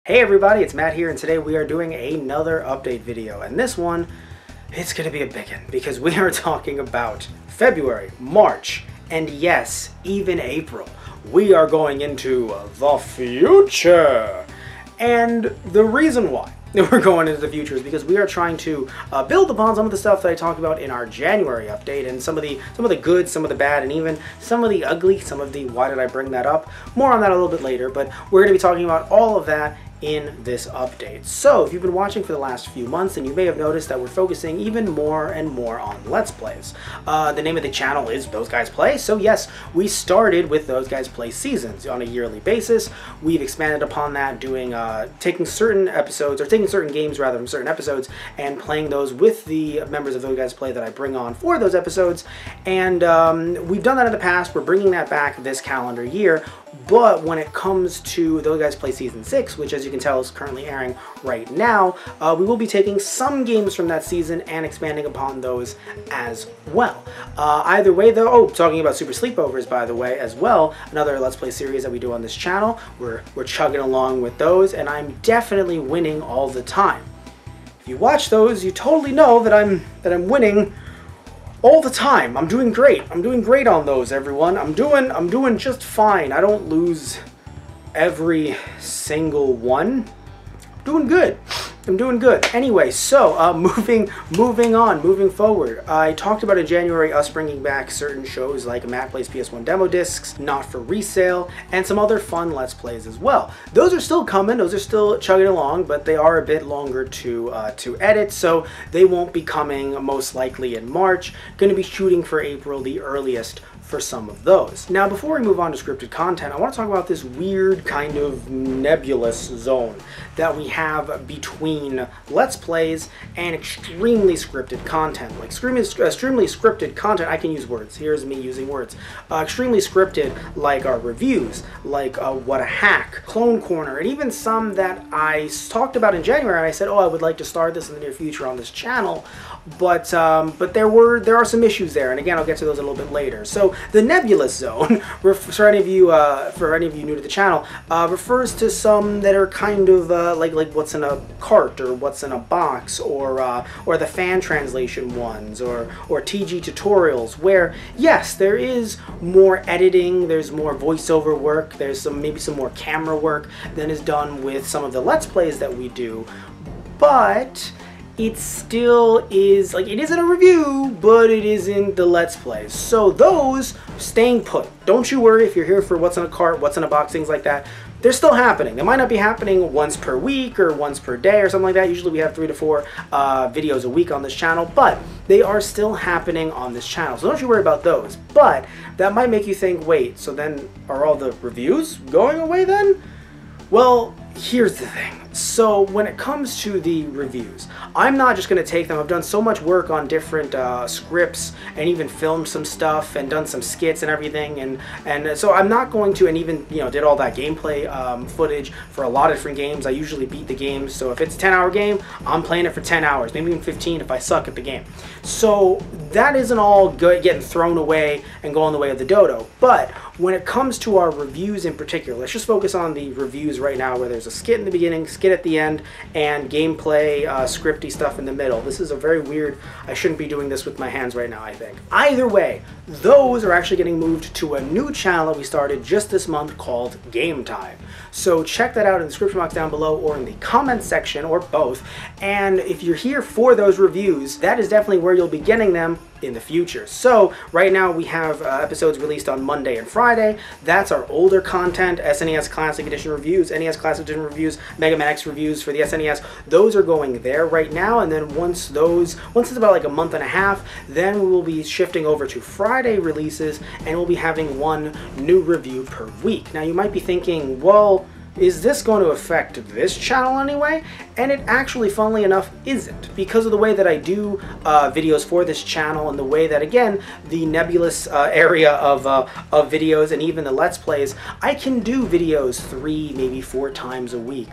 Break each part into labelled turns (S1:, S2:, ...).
S1: Hey everybody, it's Matt here, and today we are doing another update video, and this one, it's going to be a big one because we are talking about February, March, and yes, even April. We are going into the future, and the reason why we're going into the future is because we are trying to build upon some of the stuff that I talked about in our January update, and some of the good, some of the bad, and even some of the ugly, some of the why did I bring that up. More on that a little bit later, but we're going to be talking about all of that in this update. So if you've been watching for the last few months, then you may have noticed that we're focusing even more and more on Let's Plays. The name of the channel is Those Guys Play, so yes, we started with Those Guys Play seasons on a yearly basis. We've expanded upon that, doing taking certain episodes, or taking certain games rather from certain episodes, and playing those with the members of Those Guys Play that I bring on for those episodes. And we've done that in the past. We're bringing that back this calendar year. But when it comes to Those Guys Play Season 6, which as you can tell is currently airing right now, we will be taking some games from that season and expanding upon those as well. Either way though, talking about Super Sleepovers by the way as well, another Let's Play series that we do on this channel, we're chugging along with those, and I'm definitely winning all the time. If you watch those, you totally know that I'm winning all the time. I'm doing great. I'm doing great on those, everyone. I'm doing just fine. I don't lose every single one. I'm doing good. I'm doing good. Anyway, so moving forward. I talked about in January us bringing back certain shows like Matt Plays PS1 demo discs, Not for Resale, and some other fun Let's Plays as well. Those are still coming. Those are still chugging along, but they are a bit longer to edit, so they won't be coming most likely in March. Going to be shooting for April, the earliest for some of those. Now, before we move on to scripted content, I want to talk about this weird kind of nebulous zone that we have between Let's Plays and extremely scripted content. Like extremely scripted content, I can use words. Here's me using words. Extremely scripted, like our reviews, like What a Hack, Clone Corner, and even some that I talked about in January, and I said, oh, I would like to start this in the near future on this channel, but there are some issues there, and again, I'll get to those a little bit later. So the nebulous zone, for any of you new to the channel, refers to some that are kind of like what's in a cart, or what's in a box, or the fan translation ones, or TG tutorials, where yes, there is more editing, there's more voiceover work, there's maybe some more camera work than is done with some of the Let's Plays that we do, but it still is, like, it isn't a review, but it isn't the Let's Plays. So those, staying put. Don't you worry if you're here for what's in a cart, what's in a box, things like that. They're still happening. They might not be happening once per week or once per day or something like that. Usually we have 3 to 4 videos a week on this channel, but they are still happening on this channel. So don't you worry about those. But that might make you think, wait, so then are all the reviews going away then? Well, here's the thing. So when it comes to the reviews, I'm not just going to take them. I've done so much work on different scripts, and even filmed some stuff and done some skits and everything, and so I'm not going to, and even did all that gameplay footage for a lot of different games. I usually beat the games, so if it's a 10-hour game, I'm playing it for 10 hours, maybe even 15 if I suck at the game. So that isn't all getting thrown away and going the way of the dodo. But when it comes to our reviews in particular, let's just focus on the reviews right now, where there's a skit in the beginning, skit at the end, and gameplay, scripty stuff in the middle. This is a very weird, I shouldn't be doing this with my hands right now, I think. Either way, those are actually getting moved to a new channel that we started just this month called Game Time. So check that out in the description box down below, or in the comments section, or both. And if you're here for those reviews, that is definitely where you'll be getting them in the future. So right now we have episodes released on Monday and Friday. That's our older content, SNES Classic Edition reviews, NES Classic Edition reviews, Mega Man X reviews for the SNES. Those are going there right now, and then once it's about like a month and a half, then we will be shifting over to Friday releases, and we'll be having one new review per week. Now you might be thinking, well, is this going to affect this channel anyway? And it actually, funnily enough, isn't, because of the way that I do videos for this channel, and the way that, again, the nebulous area of videos, and even the Let's Plays, I can do videos 3, maybe 4 times a week.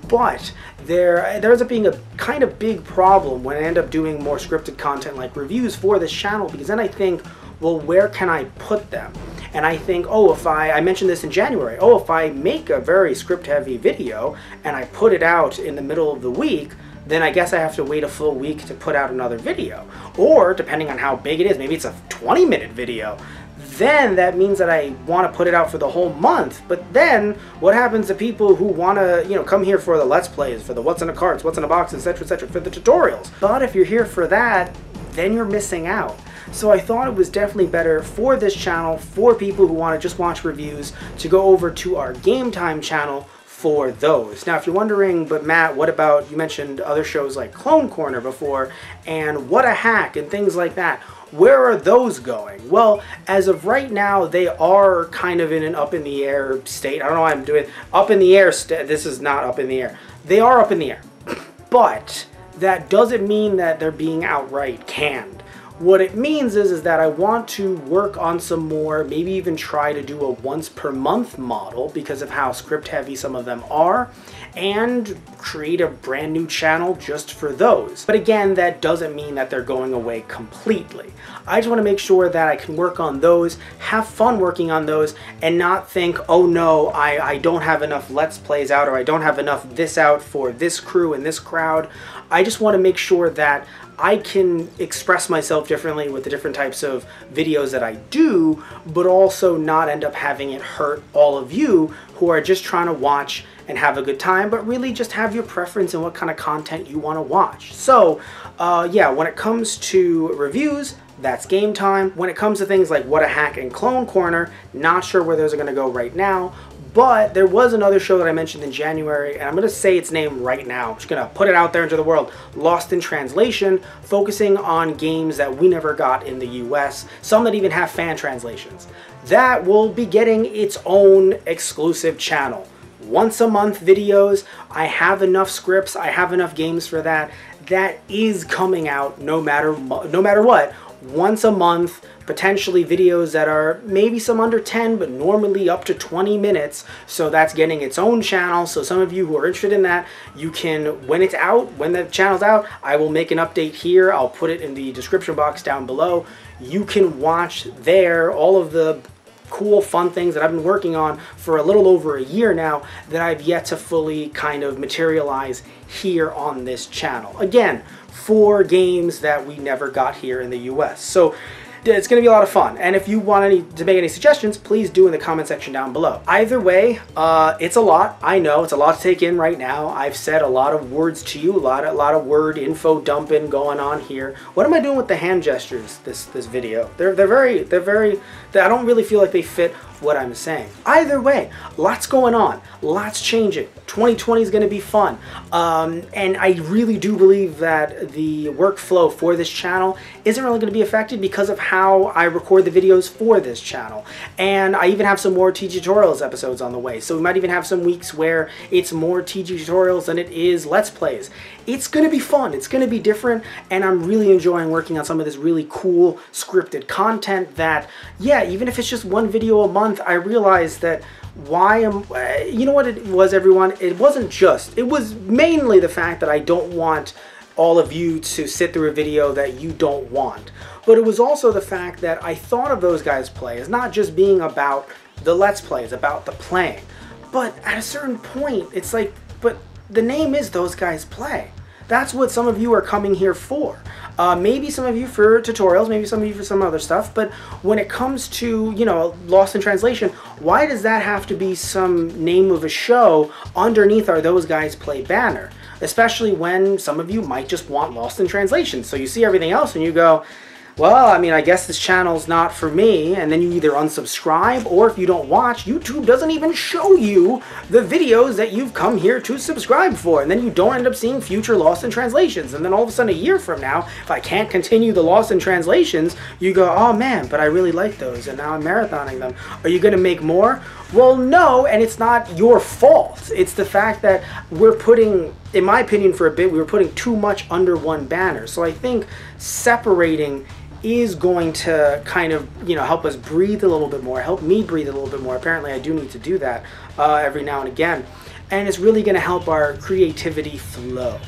S1: But there ends up being a kind of big problem when I end up doing more scripted content like reviews for this channel, because then I think, well, where can I put them? and I think, oh, if I mentioned this in January, oh, if I make a very script heavy video and I put it out in the middle of the week, then I guess I have to wait a full week to put out another video. Or depending on how big it is, maybe it's a 20-minute video, then that means that I want to put it out for the whole month. But then what happens to people who want to, you know, come here for the Let's Plays, for the what's in the carts, what's in the box, etc., for the tutorials? But if you're here for that, then you're missing out. So I thought it was definitely better for this channel, for people who want to just watch reviews, to go over to our Game Time channel for those. Now, if you're wondering, but Matt, what about, you mentioned other shows like Clone Corner before, and What a Hack, and things like that. Where are those going? Well, as of right now, they are kind of in an up in the air state. I don't know why I'm doing up in the air. This is not up in the air. They are up in the air. But that doesn't mean that they're being outright canned. What it means is that I want to work on some more, maybe even try to do a once per month model because of how script heavy some of them are, and create a brand new channel just for those. But again, that doesn't mean that they're going away completely. I just want to make sure that I can work on those, have fun working on those, and not think, oh no, I don't have enough Let's Plays out, or I don't have enough this out for this crew and this crowd. I just want to make sure that I can express myself differently with the different types of videos that I do, but also not end up having it hurt all of you who are just trying to watch and have a good time, but really just have your preference in what kind of content you want to watch. So yeah, when it comes to reviews, that's Game Time. When it comes to things like What a Hack and Clone Corner, not sure where those are going to go right now, but there was another show that I mentioned in January, and I'm going to say its name right now. I'm just going to put it out there into the world. Lost in Translation, focusing on games that we never got in the US, some that even have fan translations. That will be getting its own exclusive channel. Once a month videos. I have enough scripts, I have enough games for that. That is coming out no matter what. Once a month, potentially videos that are maybe some under 10, but normally up to 20 minutes. So that's getting its own channel. So some of you who are interested in that, you can, when it's out, when the channel's out, I will make an update here. I'll put it in the description box down below. You can watch there all of the cool, fun things that I've been working on for a little over a year now that I've yet to fully kind of materialize here on this channel. Again, for games that we never got here in the US. So it's going to be a lot of fun, and if you want to make any suggestions, please do in the comment section down below. Either way, it's a lot. I know it's a lot to take in right now. I've said a lot of words to you, a lot of word info dumping going on here. What am I doing with the hand gestures this video? They're very I don't really feel like they fit what I'm saying. Either way, lots going on, lots changing. 2020 is going to be fun, and I really do believe that the workflow for this channel isn't really going to be affected because of how I record the videos for this channel. And I even have some more TG tutorials episodes on the way, so we might even have some weeks where it's more TG tutorials than it is Let's Plays. It's going to be fun, it's going to be different, and I'm really enjoying working on some of this really cool scripted content that, yeah, even if it's just one video a month, I realized that you know what it was, everyone? It wasn't just, it was mainly the fact that I don't want all of you to sit through a video that you don't want. But it was also the fact that I thought of Those Guys Play as not just being about the Let's Plays, about the playing. But at a certain point, it's like, but the name is Those Guys Play. That's what some of you are coming here for. Maybe some of you for tutorials, maybe some of you for some other stuff, but when it comes to, you know, Lost in Translation, why does that have to be some name of a show underneath our Those Guys Play banner? Especially when some of you might just want Lost in Translation. So you see everything else and you go, well, I mean, I guess this channel's not for me, and then you either unsubscribe, or if you don't watch, YouTube doesn't even show you the videos that you've come here to subscribe for, and then you don't end up seeing future Lost in Translations, and then all of a sudden a year from now, if I can't continue the Lost in Translations, you go, oh man, but I really like those, and now I'm marathoning them. Are you going to make more? Well, no, and it's not your fault. It's the fact that we're putting, in my opinion, for a bit, we were putting too much under one banner. So I think separating is going to kind of, you know, help us breathe a little bit more, help me breathe a little bit more. Apparently I do need to do that every now and again. And it's really going to help our creativity flow.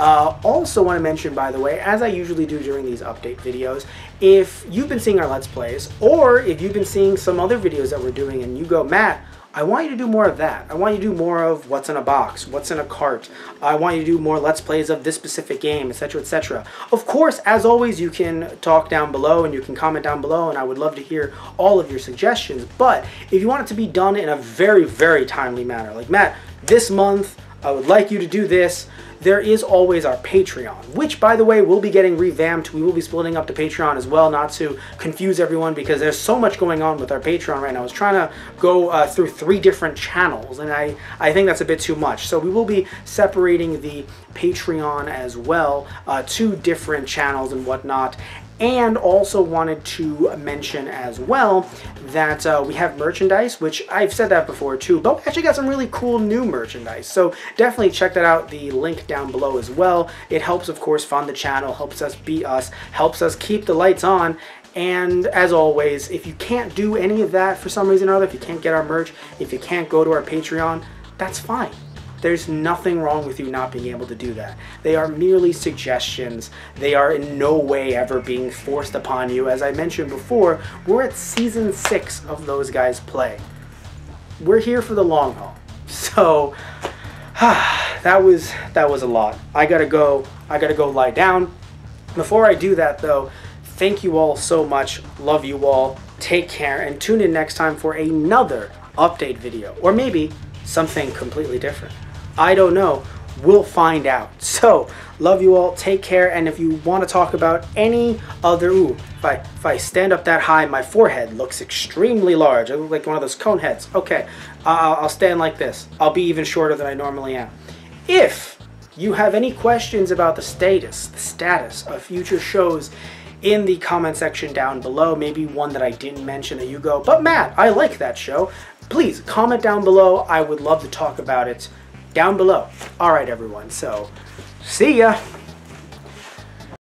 S1: Also want to mention, by the way, as I usually do during these update videos, if you've been seeing our Let's Plays, or if you've been seeing some other videos that we're doing and you go, Matt, I want you to do more of that. I want you to do more of what's in a box, what's in a cart. I want you to do more Let's Plays of this specific game, etc., etc. Of course, as always, you can talk down below and you can comment down below, and I would love to hear all of your suggestions. But if you want it to be done in a very, very timely manner, like, Matt, this month, I would like you to do this, there is always our Patreon, which, by the way, will be getting revamped. We will be splitting up the Patreon as well, not to confuse everyone, because there's so much going on with our Patreon right now. I was trying to go through 3 different channels, and I think that's a bit too much. So we will be separating the Patreon as well, 2 different channels and whatnot. And also wanted to mention as well that we have merchandise, which I've said that before too, but we actually got some really cool new merchandise. So definitely check that out, the link down below as well. It helps, of course, fund the channel, helps us be us, helps us keep the lights on. And as always, if you can't do any of that for some reason or other, if you can't get our merch, if you can't go to our Patreon, that's fine. There's nothing wrong with you not being able to do that. They are merely suggestions. They are in no way ever being forced upon you. As I mentioned before, we're at season 6 of Those Guys Play. We're here for the long haul. So that was a lot. I gotta go lie down. Before I do that though, thank you all so much. Love you all. Take care and tune in next time for another update video, or maybe something completely different. I don't know. We'll find out. So, love you all. Take care. And if you want to talk about any other... Ooh, if I stand up that high, my forehead looks extremely large. I look like one of those cone heads. Okay, I'll stand like this. I'll be even shorter than I normally am. If you have any questions about the status of future shows in the comment section down below, maybe one that I didn't mention that you go, but Matt, I like that show, please comment down below. I would love to talk about it down below. All right, everyone. So, see ya.